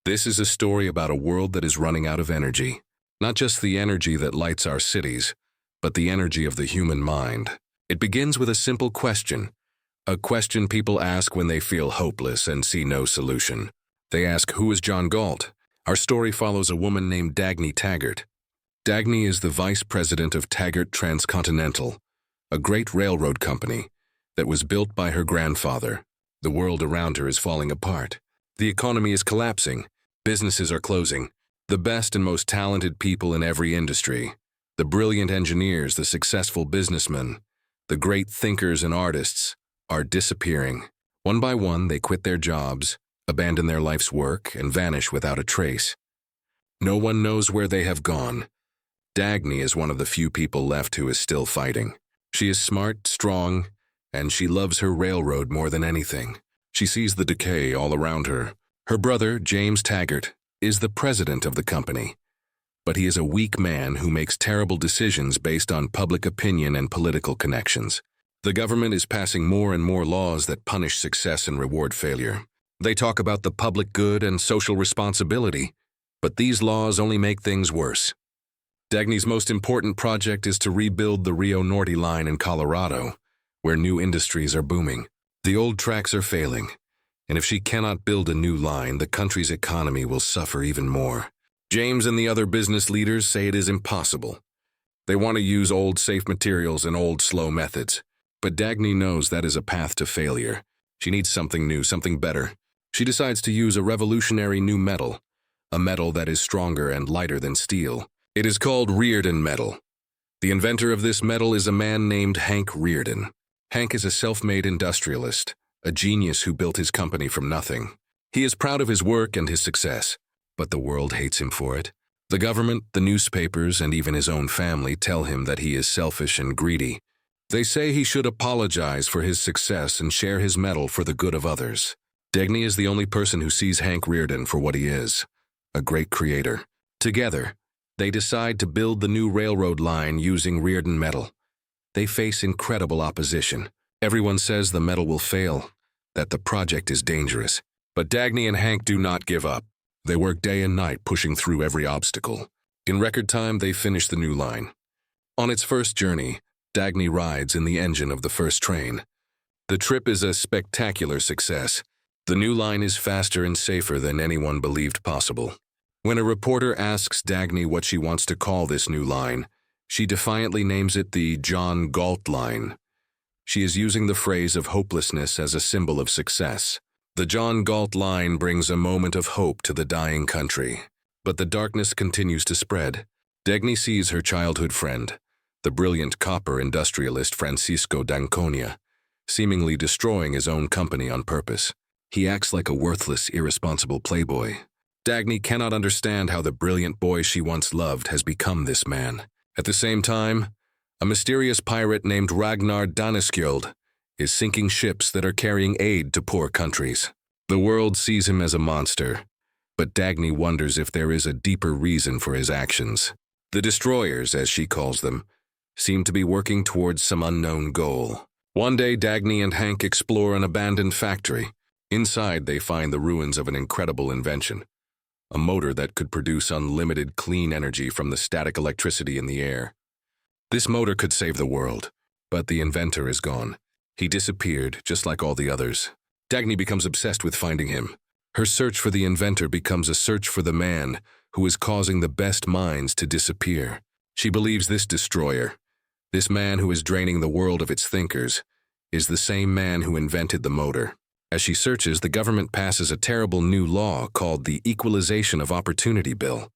This is a story about a world that is running out of energy. Not just the energy that lights our cities, but the energy of the human mind. It begins with a simple question. A question people ask when they feel hopeless and see no solution. They ask, who is John Galt? Our story follows a woman named Dagny Taggart. Dagny is the vice president of Taggart Transcontinental, a great railroad company that was built by her grandfather. The world around her is falling apart. The economy is collapsing. Businesses are closing. The best and most talented people in every industry, the brilliant engineers, the successful businessmen, the great thinkers and artists, are disappearing. One by one, they quit their jobs, abandon their life's work, and vanish without a trace. No one knows where they have gone. Dagny is one of the few people left who is still fighting. She is smart, strong, and she loves her railroad more than anything. She sees the decay all around her. Her brother, James Taggart, is the president of the company, but he is a weak man who makes terrible decisions based on public opinion and political connections. The government is passing more and more laws that punish success and reward failure. They talk about the public good and social responsibility, but these laws only make things worse. Dagny's most important project is to rebuild the Rio Norte line in Colorado, where new industries are booming. The old tracks are failing, and if she cannot build a new line, the country's economy will suffer even more. James and the other business leaders say it is impossible. They want to use old safe materials and old slow methods. But Dagny knows that is a path to failure. She needs something new, something better. She decides to use a revolutionary new metal, a metal that is stronger and lighter than steel. It is called Rearden metal. The inventor of this metal is a man named Hank Rearden. Hank is a self-made industrialist, a genius who built his company from nothing. He is proud of his work and his success, but the world hates him for it. The government, the newspapers, and even his own family tell him that he is selfish and greedy. They say he should apologize for his success and share his metal for the good of others. Dagny is the only person who sees Hank Rearden for what he is, a great creator. Together, they decide to build the new railroad line using Rearden metal. They face incredible opposition. Everyone says the metal will fail, that the project is dangerous. But Dagny and Hank do not give up. They work day and night pushing through every obstacle. In record time, they finish the new line. On its first journey, Dagny rides in the engine of the first train. The trip is a spectacular success. The new line is faster and safer than anyone believed possible. When a reporter asks Dagny what she wants to call this new line, she defiantly names it the John Galt line. She is using the phrase of hopelessness as a symbol of success. The John Galt line brings a moment of hope to the dying country. But the darkness continues to spread. Dagny sees her childhood friend, the brilliant copper industrialist Francisco d'Anconia, seemingly destroying his own company on purpose. He acts like a worthless, irresponsible playboy. Dagny cannot understand how the brilliant boy she once loved has become this man. At the same time, a mysterious pirate named Ragnar Daneskjöld is sinking ships that are carrying aid to poor countries. The world sees him as a monster, but Dagny wonders if there is a deeper reason for his actions. The destroyers, as she calls them, seem to be working towards some unknown goal. One day, Dagny and Hank explore an abandoned factory. Inside, they find the ruins of an incredible invention, a motor that could produce unlimited clean energy from the static electricity in the air. This motor could save the world, but the inventor is gone. He disappeared, just like all the others. Dagny becomes obsessed with finding him. Her search for the inventor becomes a search for the man who is causing the best minds to disappear. She believes this destroyer, this man who is draining the world of its thinkers, is the same man who invented the motor. As she searches, the government passes a terrible new law called the Equalization of Opportunity Bill.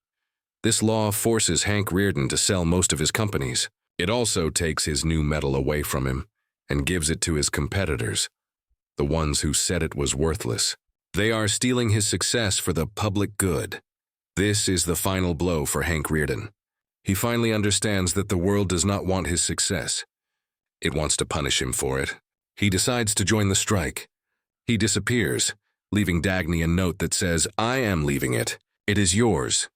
This law forces Hank Rearden to sell most of his companies. It also takes his new metal away from him and gives it to his competitors, the ones who said it was worthless. They are stealing his success for the public good. This is the final blow for Hank Rearden. He finally understands that the world does not want his success. It wants to punish him for it. He decides to join the strike. He disappears, leaving Dagny a note that says, "I am leaving it. It is yours."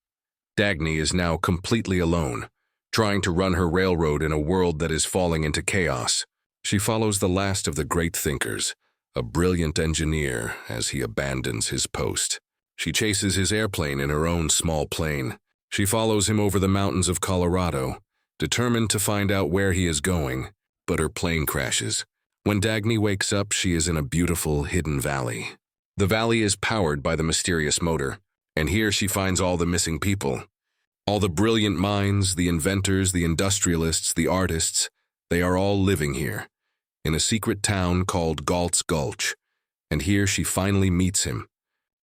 Dagny is now completely alone, trying to run her railroad in a world that is falling into chaos. She follows the last of the great thinkers, a brilliant engineer, as he abandons his post. She chases his airplane in her own small plane. She follows him over the mountains of Colorado, determined to find out where he is going, but her plane crashes. When Dagny wakes up, she is in a beautiful, hidden valley. The valley is powered by the mysterious motor, and here she finds all the missing people. All the brilliant minds, the inventors, the industrialists, the artists, they are all living here, in a secret town called Galt's Gulch, and here she finally meets him.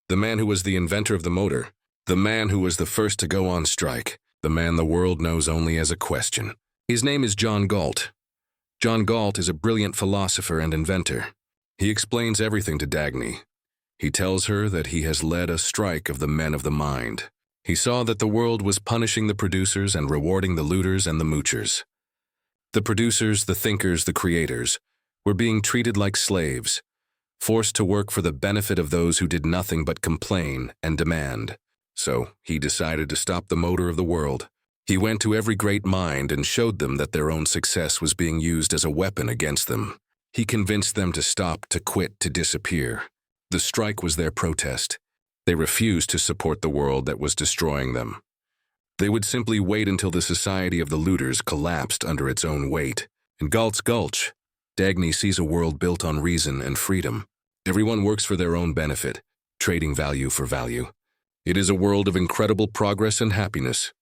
The man who was the inventor of the motor, the man who was the first to go on strike, the man the world knows only as a question. His name is John Galt. John Galt is a brilliant philosopher and inventor. He explains everything to Dagny. He tells her that he has led a strike of the men of the mind. He saw that the world was punishing the producers and rewarding the looters and the moochers. The producers, the thinkers, the creators, were being treated like slaves, forced to work for the benefit of those who did nothing but complain and demand. So he decided to stop the motor of the world. He went to every great mind and showed them that their own success was being used as a weapon against them. He convinced them to stop, to quit, to disappear. The strike was their protest. They refused to support the world that was destroying them. They would simply wait until the society of the looters collapsed under its own weight. In Galt's Gulch, Dagny sees a world built on reason and freedom. Everyone works for their own benefit, trading value for value. It is a world of incredible progress and happiness.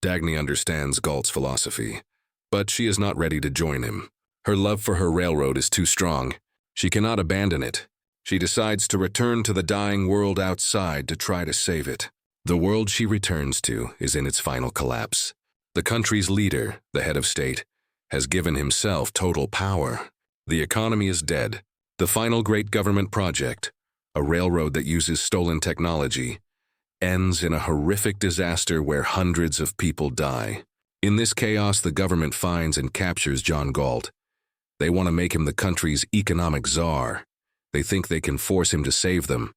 Dagny understands Galt's philosophy, but she is not ready to join him. Her love for her railroad is too strong. She cannot abandon it. She decides to return to the dying world outside to try to save it. The world she returns to is in its final collapse. The country's leader, the head of state, has given himself total power. The economy is dead. The final great government project, a railroad that uses stolen technology, ends in a horrific disaster where hundreds of people die. In this chaos, the government finds and captures John Galt. They want to make him the country's economic czar. They think they can force him to save them.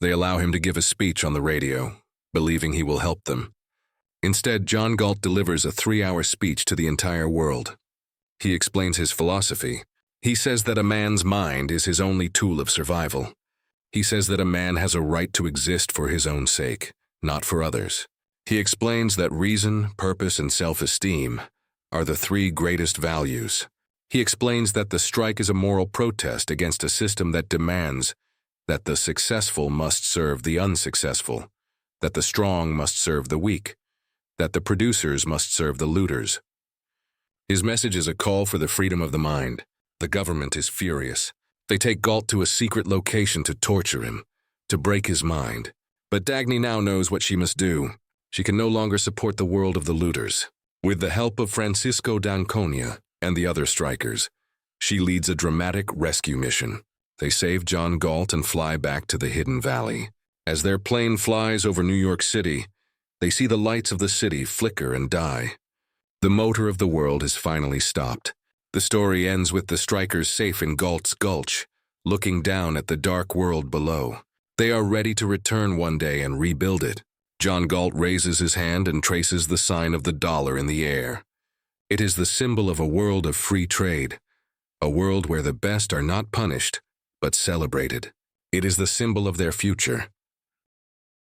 They allow him to give a speech on the radio, believing he will help them. Instead, John Galt delivers a 3-hour speech to the entire world. He explains his philosophy. He says that a man's mind is his only tool of survival. He says that a man has a right to exist for his own sake, not for others. He explains that reason, purpose, and self-esteem are the 3 greatest values. He explains that the strike is a moral protest against a system that demands that the successful must serve the unsuccessful, that the strong must serve the weak, that the producers must serve the looters. His message is a call for the freedom of the mind. The government is furious. They take Galt to a secret location to torture him, to break his mind. But Dagny now knows what she must do. She can no longer support the world of the looters. With the help of Francisco d'Anconia and the other strikers, she leads a dramatic rescue mission. They save John Galt and fly back to the hidden valley. As their plane flies over New York City, they see the lights of the city flicker and die. The motor of the world is finally stopped. The story ends with the strikers safe in Galt's Gulch, looking down at the dark world below. They are ready to return one day and rebuild it. John Galt raises his hand and traces the sign of the dollar in the air. It is the symbol of a world of free trade, a world where the best are not punished, but celebrated. It is the symbol of their future.